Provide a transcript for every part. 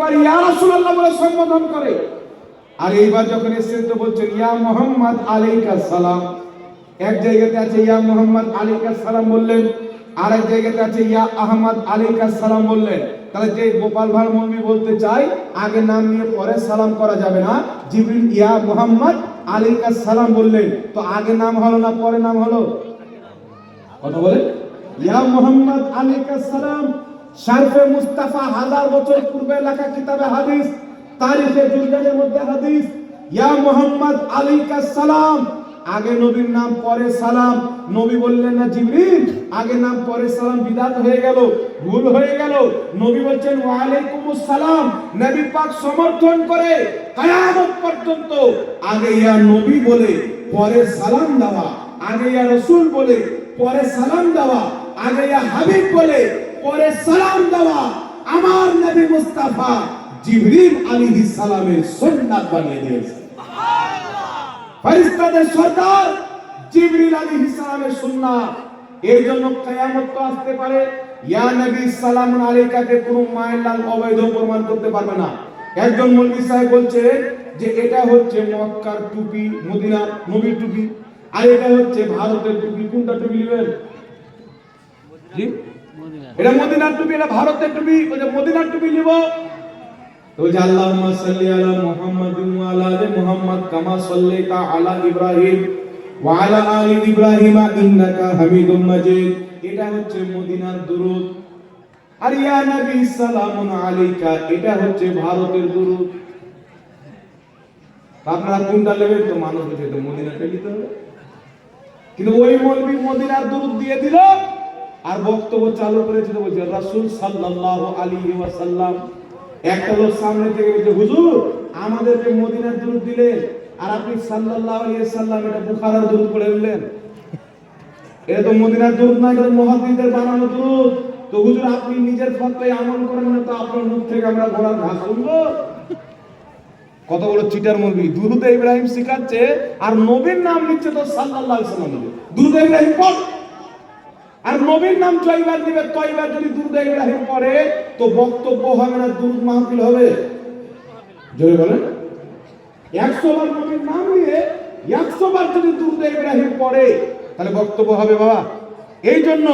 একবার ইয়া রাসূলুল্লাহ বলে সম্বোধন করে, আর এইবার যখন এসেছেন তো বলছেন ইয়া মুহাম্মদ আলাইকাস সালাম। এক জায়গাতে আছে ইয়া মুহাম্মদ আলাইকাস সালাম বললেন, আর এক জায়গাতে আছে ইয়া আহমদ আলাইকাস সালাম বললেন। তাহলে যে গোপাল ভাঁড় মৌলভী বলতে চাই আগে নাম নিয়ে পরে সালাম করা যাবে না, জিবরিল ইয়া মুহাম্মদ আলাইকাস সালাম বললেন, তো আগে নাম হলো না পরে নাম হলো? কথা বলে ইয়া মুহাম্মদ আলাইকাস সালাম। শারফে মুস্তাফা 1000 বছর পূর্বে লেখা কিতাবে হাদিস তারিখে জুলজানের মধ্যে হাদিস, ইয়া মুহাম্মদ আলাইকাস সালাম, আগে নবীর নাম পরে সালাম। নবী বললেন না জিবরিল আগে নাম পরে সালাম, বিদআত হয়ে গেল, ভুল হয়ে গেল। নবী বলছেন ওয়া আলাইকুমুস সালাম। নবী পাক সমর্থন করে কিয়ামত পর্যন্ত আগে ইয়া নবী বলে পরে সালাম দেওয়া, আগে ইয়া রাসূল বলে পরে সালাম দেওয়া, আগে ইয়া হাবিব বলে পরে সালাম দেওয়া আমার নবী মুস্তাফা জিবরিল আলাইহিস সালামের সুন্নাত বানিয়ে দিয়েছে। ফেরেশতাদের সরদার জিবরিল আলাইহিস সালামের সুন্নাত। এর জন্য কিয়ামত তো আসতে পারে, ইয়া নবী সালামুন আলাইকাকে কোনো মায়ের লাল অবৈধ প্রমাণ করতে পারবে না। একজন মৌলভী সাহেব বলছে যে এটা হচ্ছে মক্কার টুপি, মদিনার নবীর টুপি, আর এটা হচ্ছে ভারতের টুপি। কোনটা টুপি নেবেন? জি, এটা মদিনার টুপি, এটা ভারতের টুপি। বলে মদিনার টুপি নিব, তো যে আল্লাহুম্মা সাল্লি আলা মুহাম্মাদিন ওয়া আলা আলি মুহাম্মাদ কামা সাল্লাইতা আলা ইব্রাহিম ওয়া আলা আলি ইব্রাহিম ইন্নাকা হামিদুম মাজিদ, এটা হচ্ছে মদিনার দুরূদ। আর ইয়া নবী সালামুন আলাইকা, এটা হচ্ছে ভারতের দুরূদ। আপনারা কোনটা নেবেন? তো মানুষ বলছে তো মদিনাটা নিতে হবে, কিন্তু ওই মৌলভী মদিনার দুরূদ দিয়ে দিল আর বক্তব্য চালু করেছিল বলছে রাসূল সাল্লাল্লাহু আলাইহি ওয়াসাল্লাম। একটা লোক সামনে থেকে বলছে হুজুর আমাদেরকে মদিনার দুরূদ দিলেন আর আপনি সাল্লাল্লাহু আলাইহি ওয়াসাল্লাম এটা বুখারীর দুরূদ পড়ে দিলেন, এটা তো মদিনার দুরূদ না, এটা মুহাদ্দিসদের বানানো দুরূদ। তো হুজুর আপনি নিজের ফতোয়ায় আমল করেন না, তো আপনার মুখ থেকে আমরা ঘোড়ার ঘাস শুনবো? কত বড় চিটার মৌলভী! দুরূদ ইব্রাহিম শিখাচ্ছে আর নবীর নাম নিচ্ছে তো সাল্লাল্লাহু আলাইহি ওয়াসাল্লাম। দুরূদ ইব্রাহিম পড়, আর নবীর নাম জয়বার দিবে। তয়বার যদি দুরূদ ইব্রাহিম পড়ে তো বক্তব্য হবে না, দুরূদ মাহফিল হবে। জোরে বলেন 100 বার নবীর নাম নিয়ে 100 বার যদি দুরূদ ইব্রাহিম পড়ে তাহলে বক্তব্য হবে বাবা। এই জন্য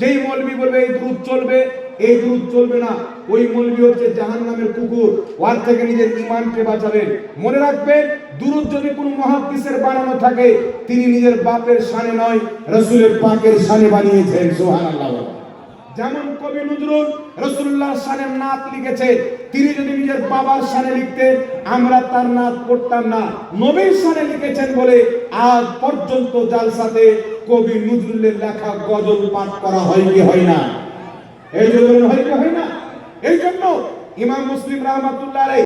যেই মৌলভী বলবে এই দুরূদ চলবে, এই দুরূদ চলবে না, ওই মৌলভী হচ্ছে জাহান্নামের কুকুর, ওর থেকে নিজের ঈমানকে বাঁচাবেন। মনে রাখবেন দুরূদ যদি কোনো মুহাদ্দিসের বানানো থাকে তিনি নিজের বাপের শানে নয় রাসূলের পাকের শানে বানিয়েছেন। সুবহানাল্লাহ। যেমন কবি নজরুল রাসূলুল্লাহর শানে নাত লিখেছে, তিনি যদি নিজের বাবার শানে লিখতেন আমরা তার নাত পড়তাম না। নবীর শানে লিখেছেন বলে আজ পর্যন্ত জালসাতে কবি নজরুলের লেখা গজল পাঠ করা হয় কি হয় না? এই জন্য হয় কি হয় না? এই জন্য ইমাম মুসলিম রাহমাতুল্লাহ আলাইহি